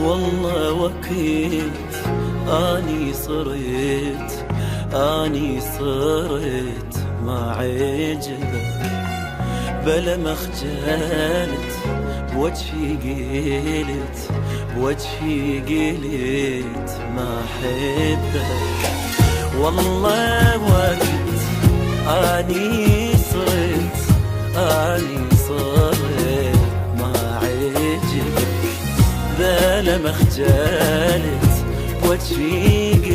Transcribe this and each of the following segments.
والله وكيت اني صرت ما عجبك، بلا ما خجلت بوجهي قلت ما احبك. والله وكيت اني صرت ما عجبك، بلا ما خجلت بوجهي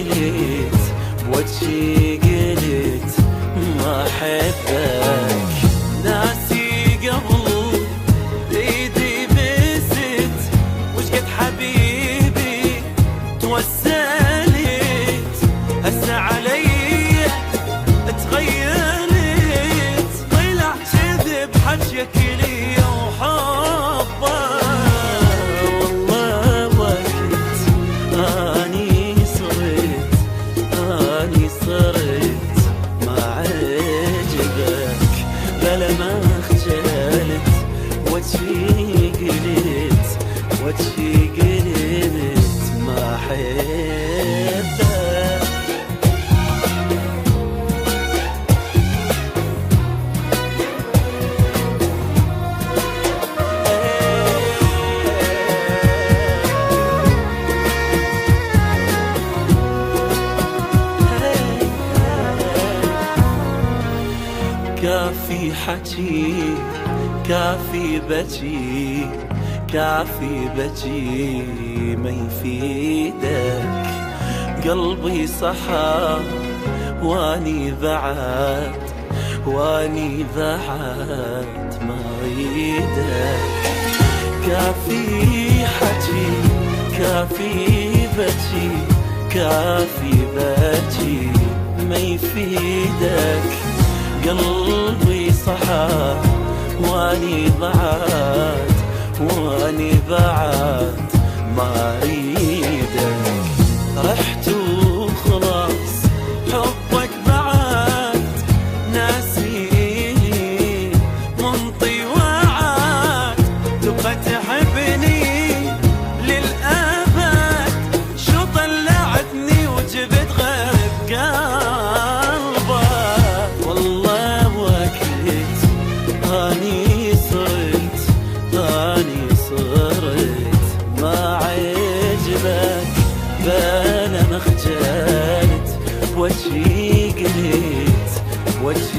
قلت ما احبك. ناسي قبل ايدي بست وش قد حبيبي توسلت، هسه علي تغيرت، طلع كذب حجيك لي وحبك. والله وكيت اني صرت ما عجبك، بلا ما خجلت وجهي قلت ما احبك. كافي حكي كافي بكي ما يفيدك، قلبي صحى واني بعد ما اريدك. كافي حكي كافي بكي ما يفيدك، قلبي صحى واني بعد ما اريدك. رحت وخلاص حبك بعد ناسيني منطي وعد، تبقى تحبني للأبد، شو طلعتني وجبت غير بقلبك. والله وكيت اني صرت ما عجبك، بلا ما خجلت بوجهي قلت